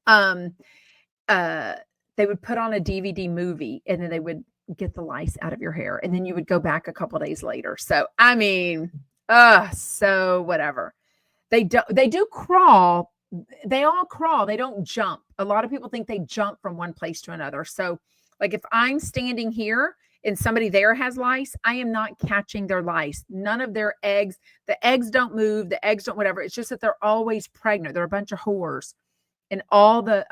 [SPEAKER 1] They would put on a DVD movie and then they would get the lice out of your hair. And then you would go back a couple of days later. So, I mean, so whatever. They do crawl. They all crawl. They don't jump. A lot of people think they jump from one place to another. So like if I'm standing here and somebody there has lice, I am not catching their lice. None of their eggs, the eggs don't move, the eggs don't whatever. It's just that they're always pregnant. They're a bunch of whores. And all the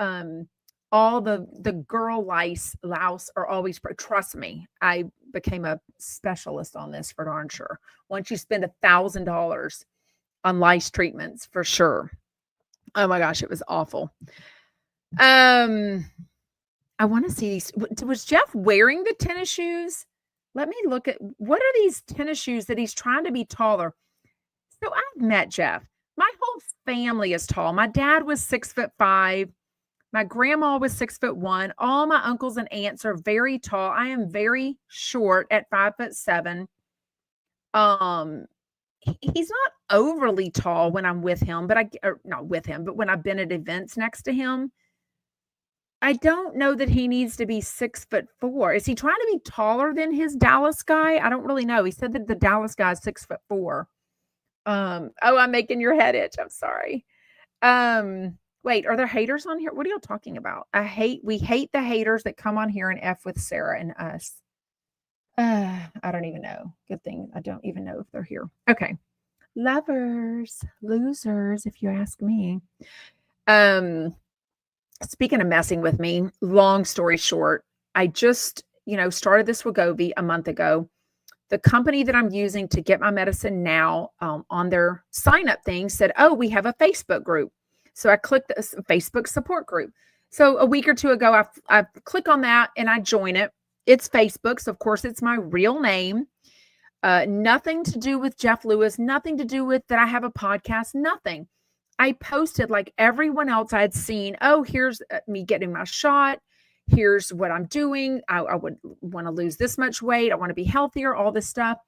[SPEAKER 1] girl louse are always, trust me, I became a specialist on this for darn sure. Once you spend $1,000 on lice treatments, for sure. Oh my gosh, it was awful. I want to see these. Was Jeff wearing the tennis shoes? Let me look at, what are these tennis shoes that he's trying to be taller? So I've met Jeff. My whole family is tall. My dad was 6'5". My grandma was 6'1". All my uncles and aunts are very tall. I am very short at 5'7". He's not overly tall when I'm with him, but not with him, but when I've been at events next to him. I don't know that he needs to be 6'4". Is he trying to be taller than his Dallas guy? I don't really know. He said that the Dallas guy is 6'4". Oh, I'm making your head itch. I'm sorry. Wait, are there haters on here? What are y'all talking about? We hate the haters that come on here and F with Sarah and us. I don't even know. Good thing I don't even know if they're here. Okay. Lovers, losers, if you ask me. Speaking of messing with me, long story short, I just, started this Wegovy a month ago. The company that I'm using to get my medicine now on their sign up thing said, oh, we have a Facebook group. So I clicked the Facebook support group. So a week or two ago, I click on that and I join it. It's Facebook. So of course it's my real name. Nothing to do with Jeff Lewis, nothing to do with that I have a podcast, nothing. I posted like everyone else I had seen. Oh, here's me getting my shot. Here's what I'm doing. I would want to lose this much weight. I want to be healthier, all this stuff.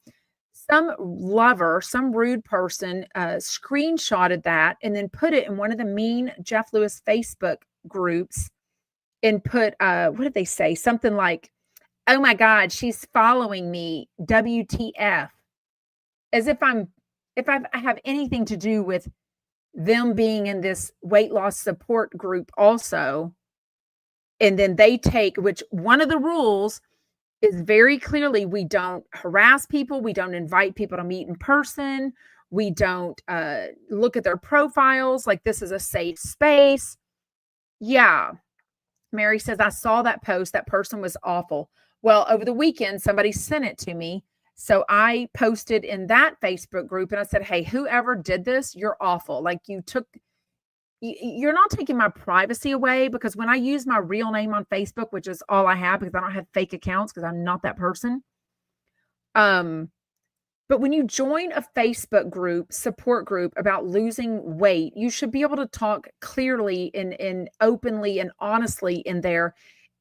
[SPEAKER 1] Some lover, some rude person screenshotted that and then put it in one of the mean Jeff Lewis Facebook groups and put, what did they say? Something like, oh my God, she's following me, WTF. As if I have anything to do with them being in this weight loss support group also. And then they take, which one of the rules is very clearly, we don't harass people. We don't invite people to meet in person. We don't look at their profiles. Like, this is a safe space. Yeah. Mary says, I saw that post. That person was awful. Well, over the weekend, somebody sent it to me. So I posted in that Facebook group and I said, hey, whoever did this, you're awful. Like, you're not taking my privacy away, because when I use my real name on Facebook, which is all I have because I don't have fake accounts because I'm not that person. But when you join a Facebook group, support group about losing weight, you should be able to talk clearly and openly and honestly in there.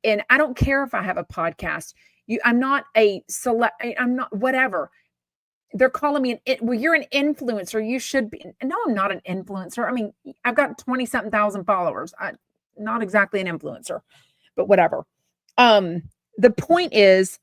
[SPEAKER 1] And I don't care if I have a podcast. I'm not whatever. They're calling me well, you're an influencer. You should be. No, I'm not an influencer. I mean, I've got 20-something thousand followers. Not exactly an influencer, but whatever. The point is,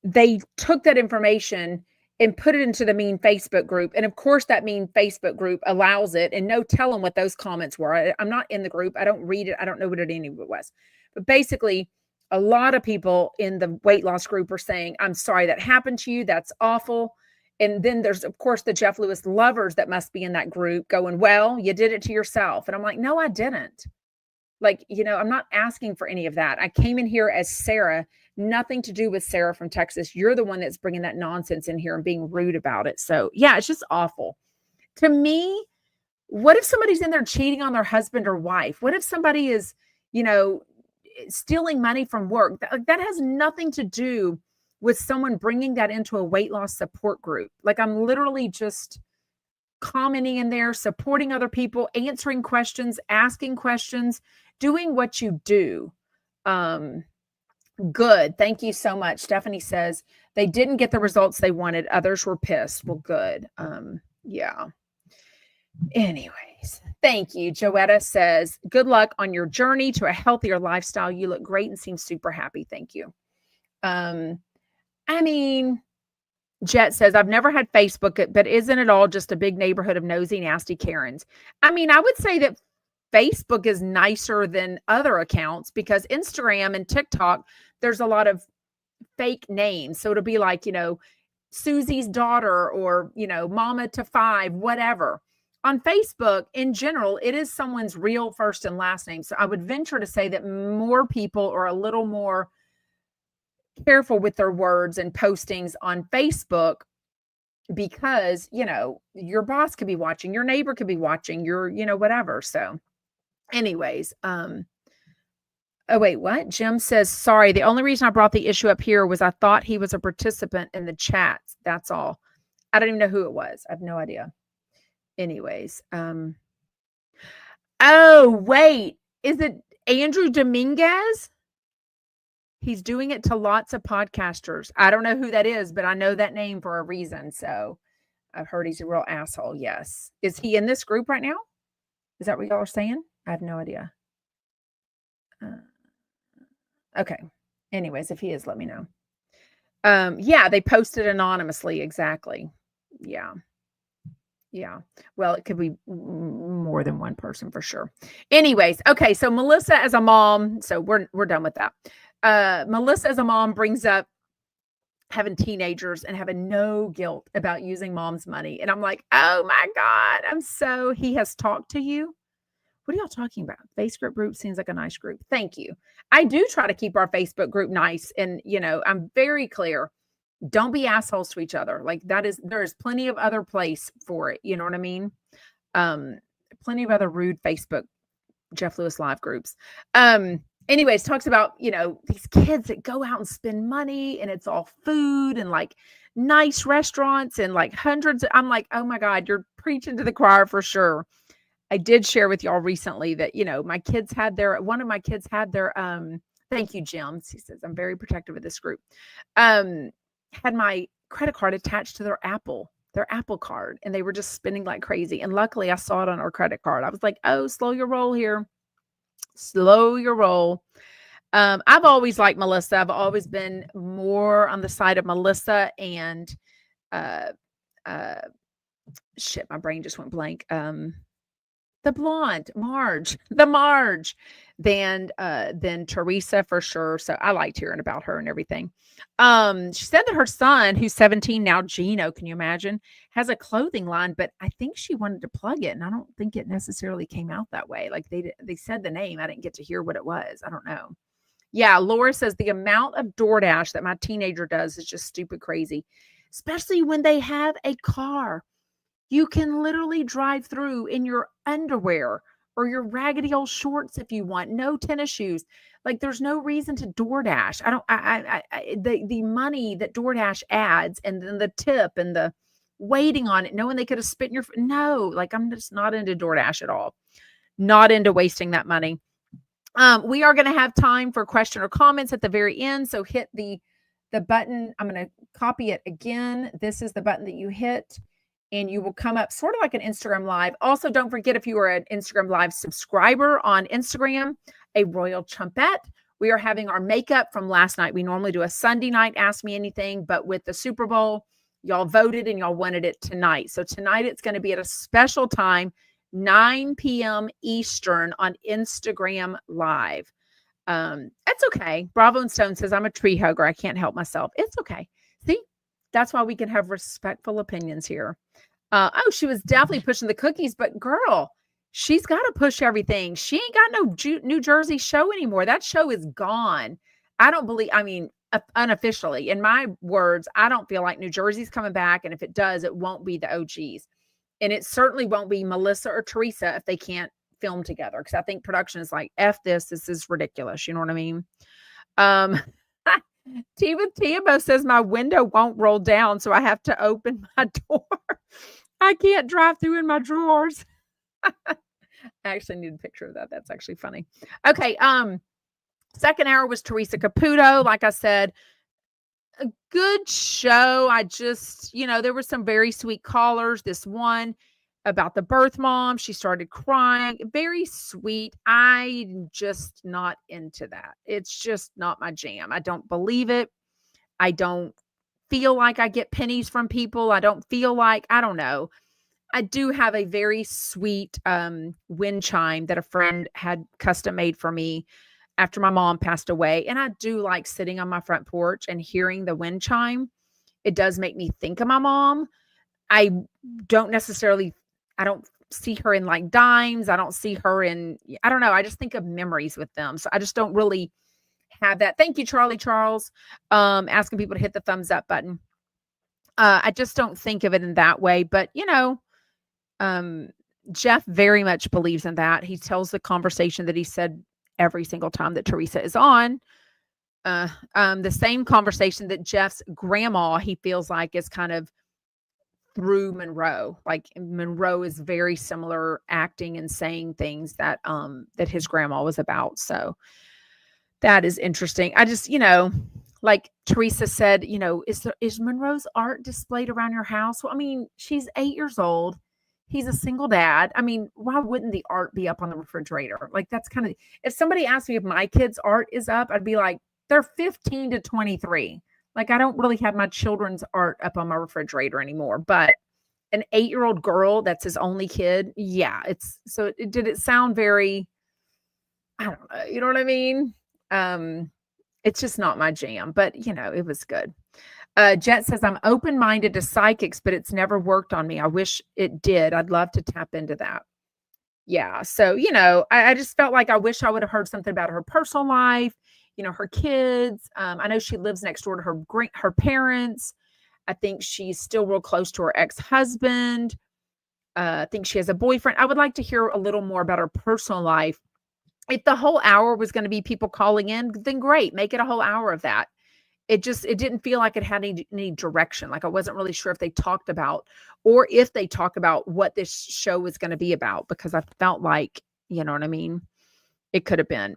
[SPEAKER 1] they took that information and put it into the mean Facebook group. And of course, that mean Facebook group allows it, and no telling what those comments were. I'm not in the group. I don't read it. I don't know what any of it was. But basically, a lot of people in the weight loss group are saying, I'm sorry that happened to you. That's awful. And then there's, of course, the Jeff Lewis lovers that must be in that group going, well, you did it to yourself. And I'm like, no, I didn't. Like, I'm not asking for any of that. I came in here as Sarah. Nothing to do with Sarah from Texas. You're the one that's bringing that nonsense in here and being rude about it. So yeah, it's just awful. To me, what if somebody's in there cheating on their husband or wife? What if somebody is, stealing money from work? That has nothing to do with someone bringing that into a weight loss support group. Like, I'm literally just commenting in there, supporting other people, answering questions, asking questions, doing what you do. Good. Thank you so much. Stephanie says they didn't get the results they wanted. Others were pissed. Well, good. Yeah. Anyways, thank you. Joetta says, good luck on your journey to a healthier lifestyle. You look great and seem super happy. Thank you. Jet says, I've never had Facebook, but isn't it all just a big neighborhood of nosy, nasty Karens? I would say that Facebook is nicer than other accounts, because Instagram and TikTok, there's a lot of fake names. So it'll be like, Susie's daughter, or, mama to 5, whatever. On Facebook, in general, it is someone's real first and last name. So I would venture to say that more people are a little more careful with their words and postings on Facebook, because, your boss could be watching, your neighbor could be watching, your, whatever. So anyways, oh wait, what? Jim says, sorry, the only reason I brought the issue up here was I thought he was a participant in the chats. That's all. I don't even know who it was. I have no idea. Anyways, oh wait, is it Andrew Dominguez? He's doing it to lots of podcasters. I don't know who that is, but I know that name for a reason. So I've heard he's a real asshole. Yes. Is he in this group right now? Is that what y'all are saying? I have no idea. Okay. Anyways, if he is, let me know. Yeah, they posted anonymously. Exactly. Yeah. Yeah. Well, it could be more than one person for sure. Anyways. Okay. So Melissa as a mom, so we're done with that. Melissa as a mom brings up having teenagers and having no guilt about using mom's money. And I'm like, oh my God, he has talked to you. What are y'all talking about? Facebook group seems like a nice group. Thank you. I do try to keep our Facebook group nice. And, I'm very clear. Don't be assholes to each other. Like, there is plenty of other place for it. You know what I mean? Plenty of other rude Facebook Jeff Lewis live groups. Anyways, talks about, these kids that go out and spend money, and it's all food and like nice restaurants and like hundreds. I'm like, oh my God, you're preaching to the choir for sure. I did share with y'all recently that, one of my kids had their, thank you, Jim. He says, I'm very protective of this group. Had my credit card attached to their Apple card, and they were just spending like crazy. And luckily I saw it on our credit card. I was like, oh, slow your roll here. Slow your roll. I've always liked Melissa. I've always been more on the side of Melissa and, shit, my brain just went blank. the blonde, the Marge, than Theresa for sure. So I liked hearing about her and everything. She said that her son, who's 17 now, Gino, can you imagine, has a clothing line, but I think she wanted to plug it, and I don't think it necessarily came out that way. Like they said the name, I didn't get to hear what it was. I don't know. Yeah, Laura says the amount of DoorDash that my teenager does is just stupid crazy, especially when they have a car. You can literally drive through in your underwear or your raggedy old shorts if you want, no tennis shoes. Like there's no reason to DoorDash. The money that DoorDash adds, and then the tip and the waiting on it, knowing they could have spit in your, no, like I'm just not into DoorDash at all. Not into wasting that money. We are going to have time for question or comments at the very end. So hit the button. I'm going to copy it again. This is the button that you hit, and you will come up sort of like an Instagram Live. Also, don't forget, if you are an Instagram Live subscriber on Instagram, a Royal Chumpette. We are having our makeup from last night. We normally do a Sunday night Ask Me Anything, but with the Super Bowl, y'all voted and y'all wanted it tonight. So tonight it's going to be at a special time, 9 p.m. Eastern on Instagram Live. That's okay. Bravo and Stone says, I'm a tree hugger. I can't help myself. It's okay. See, that's why we can have respectful opinions here. Oh, she was definitely pushing the cookies, but girl, she's got to push everything. She ain't got no New Jersey show anymore. That show is gone. Unofficially, in my words, I don't feel like New Jersey's coming back. And if it does, it won't be the OGs. And it certainly won't be Melissa or Theresa if they can't film together. Because I think production is like, F this is ridiculous. You know what I mean? Tiamo says my window won't roll down, so I have to open my door. I can't drive through in my drawers. I actually need a picture of that. That's actually funny. Okay. Second hour was Theresa Caputo. Like I said, a good show. I just, there were some very sweet callers. This one about the birth mom, she started crying. Very sweet. I'm just not into that. It's just not my jam. I don't believe it. I don't feel like I get pennies from people. I don't feel like, I don't know. I do have a very sweet wind chime that a friend had custom made for me after my mom passed away. And I do like sitting on my front porch and hearing the wind chime. It does make me think of my mom. I don't see her in like dimes. I don't see her in, I don't know. I just think of memories with them. So I just don't really have that. Thank you, Charles, asking people to hit the thumbs up button. I just don't think of it in that way, but Jeff very much believes in that. He tells the conversation that he said every single time that Theresa is on, the same conversation that Jeff's grandma, he feels like, is kind of through Monroe. Like Monroe is very similar, acting and saying things that his grandma was about. So that is interesting. I just, like Theresa said, is Monroe's art displayed around your house? Well, I mean, she's 8 years old. He's a single dad. I mean, why wouldn't the art be up on the refrigerator? Like, that's kind of, if somebody asked me if my kids' art is up, I'd be like, they're 15 to 23. Like, I don't really have my children's art up on my refrigerator anymore. But an 8-year-old girl, that's his only kid. Yeah. Did it sound very, I don't know. You know what I mean? It's just not my jam, but it was good. Jet says, I'm open-minded to psychics, but it's never worked on me. I wish it did. I'd love to tap into that. Yeah. So, I just felt like I wish I would have heard something about her personal life, her kids. I know she lives next door to her parents. I think she's still real close to her ex-husband. I think she has a boyfriend. I would like to hear a little more about her personal life. If the whole hour was going to be people calling in, then great. Make it a whole hour of that. It didn't feel like it had any direction. Like I wasn't really sure if they talked about, or if they talk about what this show was going to be about, because I felt like, you know what I mean? It could have been.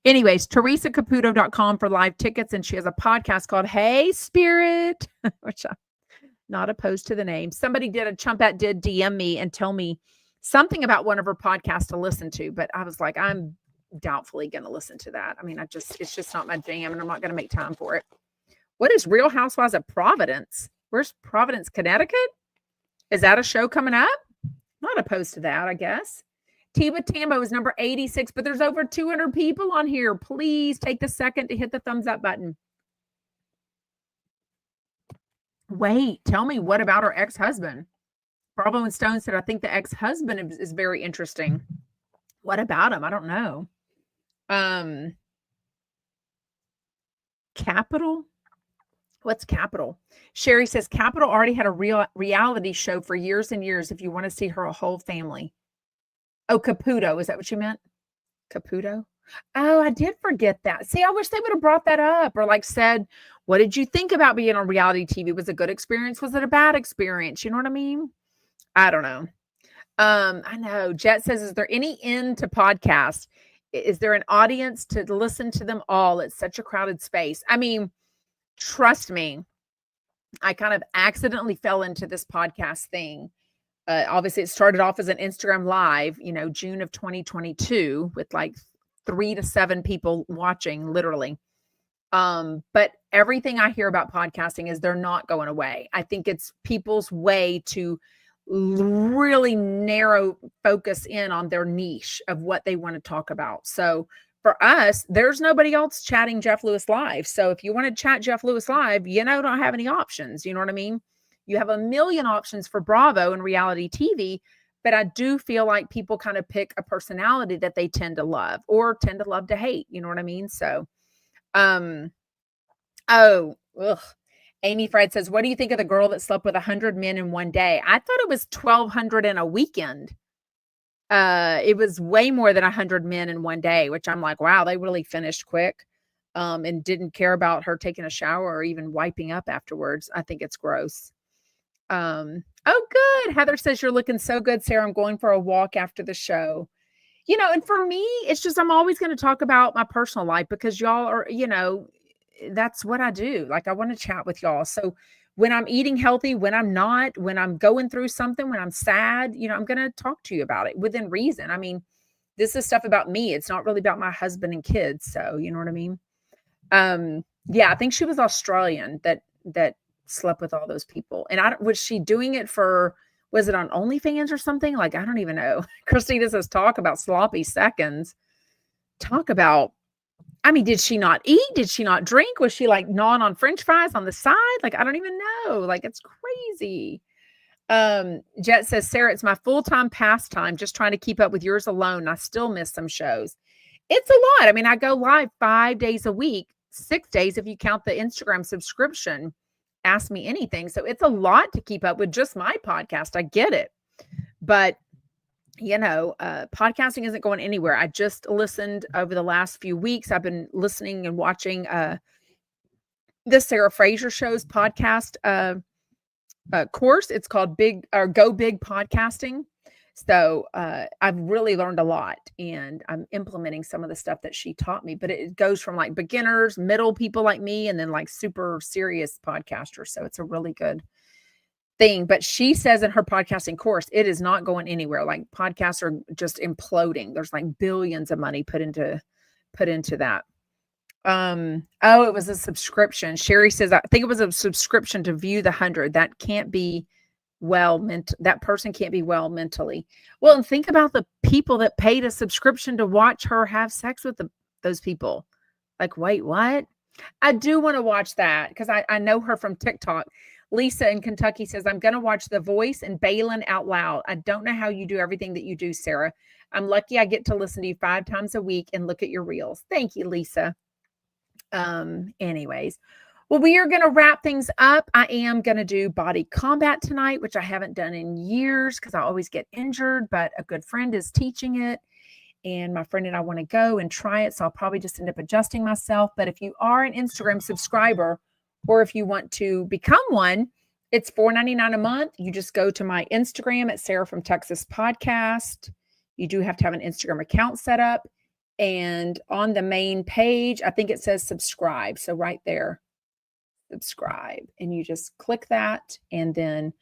[SPEAKER 1] Anyways, TheresaCaputo.com for live tickets. And she has a podcast called Hey Spirit, which I'm not opposed to the name. Somebody Chumpette did DM me and tell me something about one of her podcasts to listen to, but I was like, I'm doubtfully going to listen to that. I mean, it's just not my jam, and I'm not going to make time for it. What is Real Housewives of Providence? Where's Providence, Connecticut? Is that a show coming up? Not opposed to that, I guess. Tiba Tambo is number 86, but there's over 200 people on here. Please take the second to hit the thumbs up button. Wait, tell me, what about her ex-husband? Bravo and Stone said, I think the ex-husband is very interesting. What about him? I don't know. Capital? What's Capital? Sherry says, Capital already had a real reality show for years and years if you want to see her whole family. Oh, Caputo. Is that what you meant? Caputo? Oh, I did forget that. See, I wish they would have brought that up or like said, what did you think about being on reality TV? Was it a good experience? Was it a bad experience? You know what I mean? I don't know. I know. Jet says, is there any end to podcasts? Is there an audience to listen to them all? It's such a crowded space. I mean, trust me, I kind of accidentally fell into this podcast thing. Obviously, it started off as an Instagram live, June of 2022 with like 3 to 7 people watching, literally. But everything I hear about podcasting is they're not going away. I think it's people's way to really narrow focus in on their niche of what they want to talk about. So for us, there's nobody else chatting Jeff Lewis live. So if you want to chat Jeff Lewis live, don't have any options. You know what I mean? You have a million options for Bravo and reality TV, but I do feel like people kind of pick a personality that they tend to love or tend to love to hate. You know what I mean? So, Amy Fred says, what do you think of the girl that slept with 100 men in one day? I thought it was 1,200 in a weekend. It was way more than 100 men in one day, which I'm like, wow, they really finished quick, and didn't care about her taking a shower or even wiping up afterwards. I think it's gross. Oh, good. Heather says, you're looking so good, Sarah. I'm going for a walk after the show. And for me, it's just, I'm always going to talk about my personal life because y'all are, that's what I do. Like, I want to chat with y'all. So when I'm eating healthy, when I'm not, when I'm going through something, when I'm sad, I'm going to talk to you about it within reason. I mean, this is stuff about me. It's not really about my husband and kids. So, you know what I mean? Yeah, I think she was Australian that slept with all those people. And was she doing it was it on OnlyFans or something? Like, I don't even know. Christina says, talk about sloppy seconds. Talk about, I mean, did she not eat? Did she not drink? Was she like gnawing on French fries on the side? Like, I don't even know. Like, it's crazy. Jet says, Sarah, it's my full-time pastime, just trying to keep up with yours alone. I still miss some shows. It's a lot. I mean, I go live 5 days a week, 6 days if you count the Instagram subscription. Ask Me Anything. So it's a lot to keep up with just my podcast. I get it. But, podcasting isn't going anywhere. I just listened over the last few weeks. I've been listening and watching the Sarah Fraser Show's podcast course. It's called Go Big Podcasting. So I've really learned a lot, and I'm implementing some of the stuff that she taught me, but it goes from like beginners, middle people like me, and then like super serious podcasters. So it's a really good thing. But she says in her podcasting course, it is not going anywhere. Like, podcasts are just imploding. There's like billions of money put into that. It was a subscription. Sherry says, I think it was a subscription to view the 100. That can't be that person can't be well mentally. Well, and think about the people that paid a subscription to watch her have sex with those people. Like, wait, what? I do want to watch that because I know her from TikTok. Lisa in Kentucky says, I'm going to watch The Voice and Balin out loud. I don't know how you do everything that you do, Sarah. I'm lucky I get to listen to you 5 times a week and look at your reels. Thank you, Lisa. Anyways, well, we are going to wrap things up. I am going to do body combat tonight, which I haven't done in years because I always get injured, but a good friend is teaching it. And my friend and I want to go and try it. So I'll probably just end up adjusting myself. But if you are an Instagram subscriber, or if you want to become one, it's $4.99 a month. You just go to my Instagram at Sarah from Texas Podcast. You do have to have an Instagram account set up. And on the main page, I think it says subscribe. So right there, subscribe. And you just click that. And then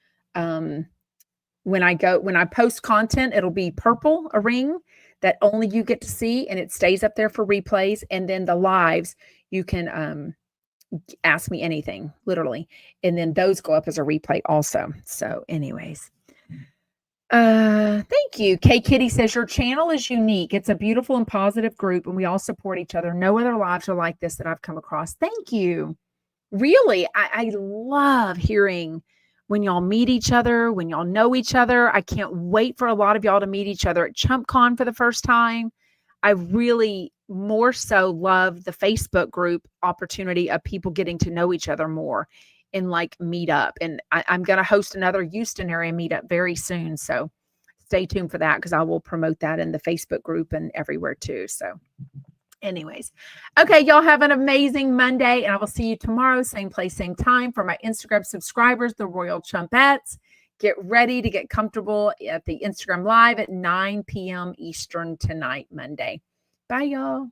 [SPEAKER 1] when I post content, it'll be purple, a ring that only you get to see. And it stays up there for replays. And then the lives, you can ask me anything, literally. And then those go up as a replay also. So anyways, Thank you. Kay Kitty says your channel is unique. It's a beautiful and positive group, and we all support each other. No other lives are like this that I've come across. Thank you. Really, I love hearing when y'all meet each other, when y'all know each other. I can't wait for a lot of y'all to meet each other at ChumpCon for the first time. I really more so love the Facebook group opportunity of people getting to know each other more and like meet up. And I'm going to host another Houston area meetup very soon. So stay tuned for that because I will promote that in the Facebook group and everywhere too. So anyways, okay, y'all have an amazing Monday, and I will see you tomorrow, same place, same time. For my Instagram subscribers, the Royal Chumpettes, get ready to get comfortable at the Instagram Live at 9 p.m. Eastern tonight, Monday. Bye, y'all.